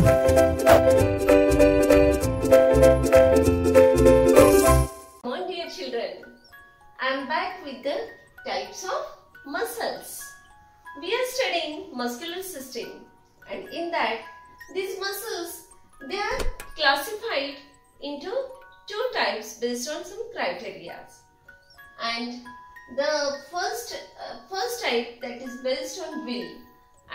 on dear children, I am back with the types of muscles. We are studying muscular system, and in that these muscles, they are classified into two types based on some criteria. And the first type, that is based on will,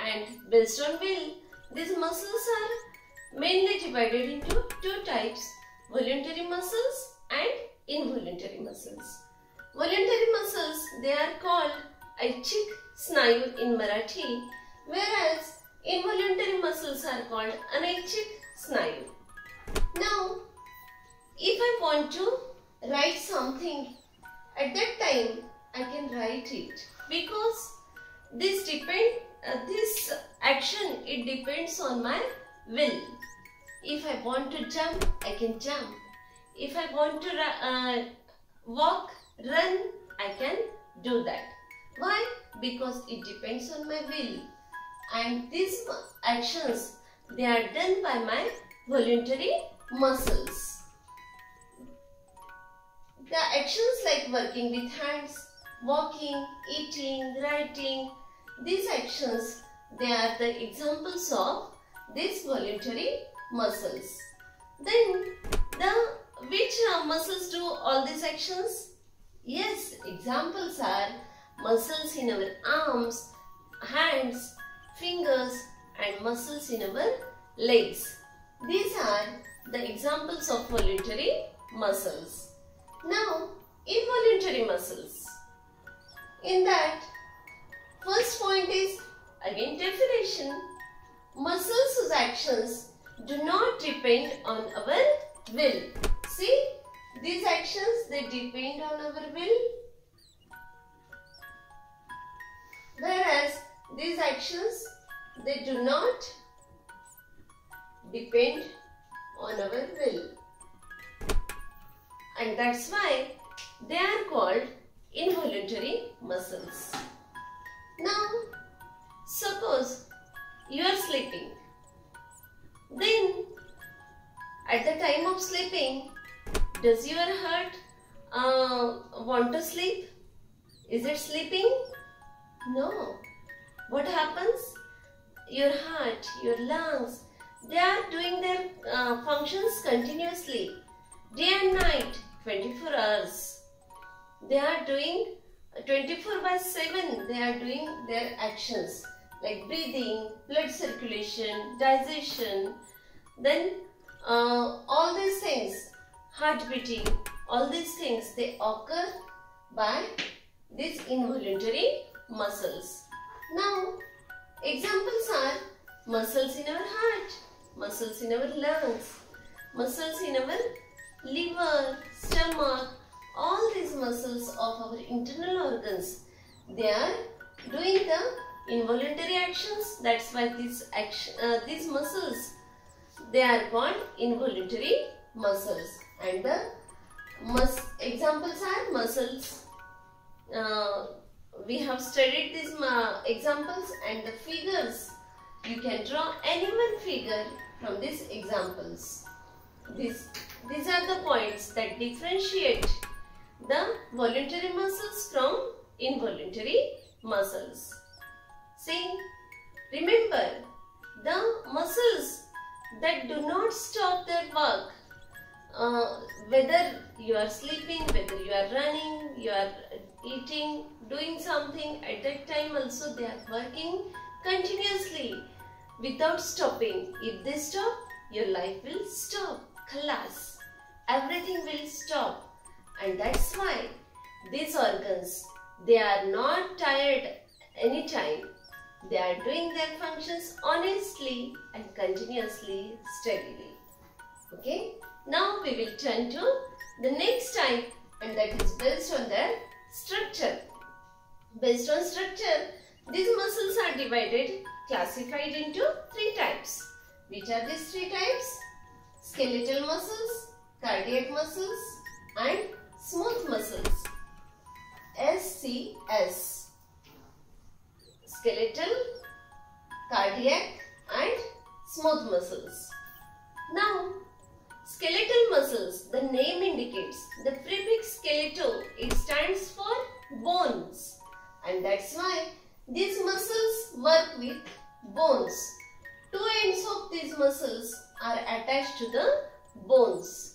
and based on will these muscles are mainly divided into two types: voluntary muscles and involuntary muscles. Voluntary muscles, they are called ऐच्छिक स्नायू in Marathi, whereas involuntary muscles are called अनैच्छिक स्नायू. Now, if I want to write something, at that time I can write it, because this action, it depends on my will. If I want to jump, I can jump. If I want to walk, run, I can do that. Why? Because it depends on my will. And these actions, they are done by my voluntary muscles. The actions like working with hands, walking, eating, writing, these actions, they are the examples of these voluntary muscles. Then, which muscles do all these actions? Yes, examples are muscles in our arms, hands, fingers, and muscles in our legs. These are the examples of voluntary muscles. Now, involuntary muscles. In that, first point is again definition. Muscles whose actions do not depend on our will. See, these actions, they depend on our will, whereas these actions, they do not depend on our will, and that's why they are called involuntary muscles. Now, suppose you are sleeping, then at the time of sleeping, does your heart want to sleep? Is it sleeping? No. What happens? Your heart, your lungs, they are doing their functions continuously. Day and night, 24 hours. They are doing 24/7. They are doing their actions like breathing, blood circulation, digestion. Then all these things, heart beating, all these things, they occur by these involuntary muscles. Now, examples are muscles in our heart, muscles in our lungs, muscles in our liver, stomach. All these muscles of our internal organs, they are doing the involuntary actions. That's why these muscles, they are called involuntary muscles. And the examples are muscles. We have studied these examples, and the figures. You can draw any one figure from these examples. These are the points that differentiate the voluntary muscles from involuntary muscles. See, remember, the muscles that do not stop their work, whether you are sleeping, whether you are running, you are eating, doing something, at that time also they are working continuously without stopping. If they stop, your life will stop. Khalas. Everything will stop. And that's why these organs, they are not tired anytime. They are doing their functions honestly and continuously, steadily. Okay. Now we will turn to the next type, and that is based on their structure. Based on structure, these muscles are classified into three types. Which are these three types? Skeletal muscles, cardiac muscles, and smooth muscles. SCS. Skeletal, cardiac, and smooth muscles. Now, skeletal muscles, the name indicates, the prefix skeletal, it stands for bones, and that's why these muscles work with bones. Two ends of these muscles are attached to the bones.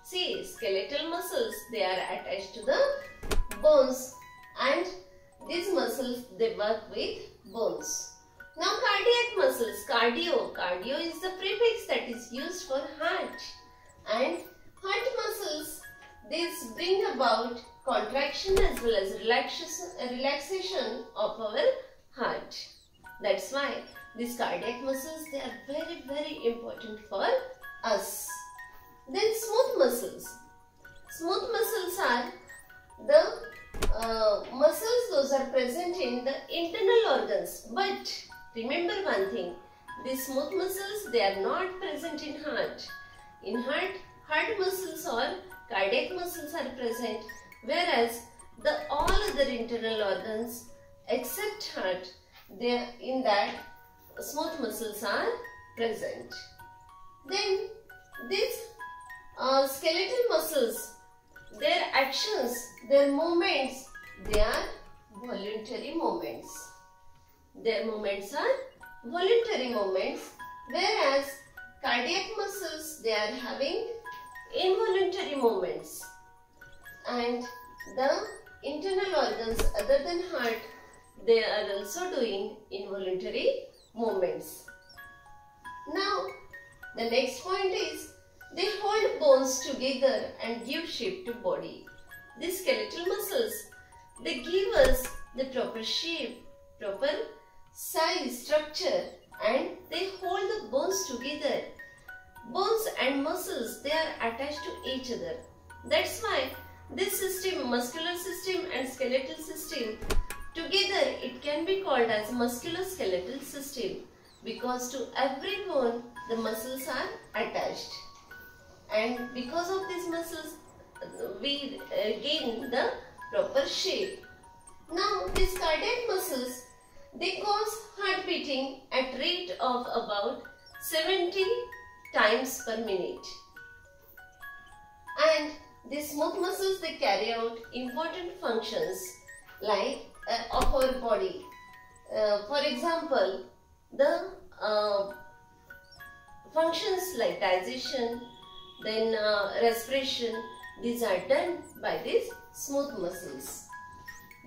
See, skeletal muscles, they are attached to the bones, and these muscles, they work with bones. Now, cardiac muscles, cardio is the prefix that is used for heart, and heart muscles, these bring about contraction as well as relaxation of our heart. That's why these cardiac muscles, they are very, very important for us. Then smooth muscles. Smooth muscles are the muscles, those are present in the internal organs. But remember one thing, these smooth muscles, they are not present in heart. In heart muscles or cardiac muscles are present, whereas the all other internal organs except heart, they in that smooth muscles are present. Then these skeletal muscles, their actions, their movements, they are voluntary movements. Their movements are voluntary movements, whereas cardiac muscles, they are having involuntary movements. And the internal organs other than heart, they are also doing involuntary movements. Now, the next point is, they hold bones together and give shape to body. These skeletal muscles, they give us the proper shape, proper size, structure, and they hold the bones together. Bones and muscles, they are attached to each other. That's why this system, muscular system and skeletal system, together it can be called as musculoskeletal system, because to every bone the muscles are attached. And because of these muscles, we gain the proper shape. Now, these cardiac muscles, they cause heart beating at rate of about 70 times per minute. And these smooth muscles, they carry out important functions like of our body. For example, the functions like digestion, then respiration, these are done by these smooth muscles.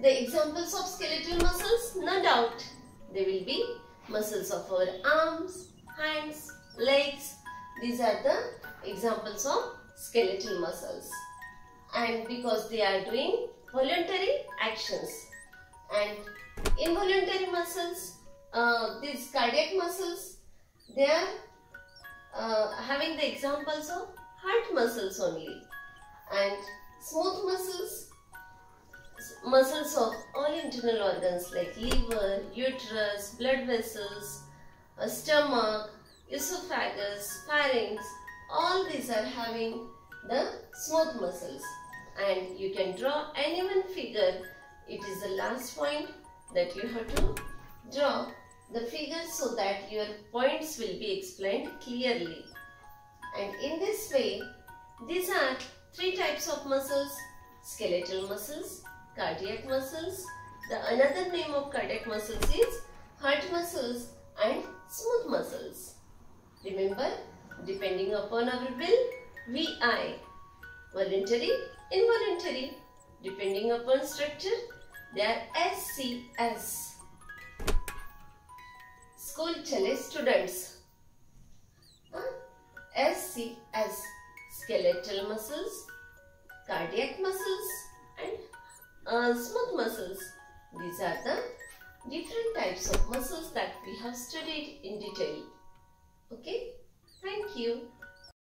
The examples of skeletal muscles, no doubt, they will be muscles of our arms, hands, legs. These are the examples of skeletal muscles. And because they are doing voluntary actions. And involuntary muscles, these cardiac muscles, they are having the examples of heart muscles only. And smooth muscles, muscles of all internal organs like liver, uterus, blood vessels, stomach, esophagus, pharynx, all these are having the smooth muscles. And you can draw any one figure. It is the last point that you have to draw the figure so that your points will be explained clearly. And in this way, these are three types of muscles: skeletal muscles, cardiac muscles. The another name of cardiac muscles is heart muscles and smooth muscles. Remember, depending upon our will, VI, voluntary, involuntary. Depending upon structure, they are SCS. School chale students. SCS, skeletal muscles, cardiac muscles and smooth muscles. These are the different types of muscles that we have studied in detail. Okay, thank you.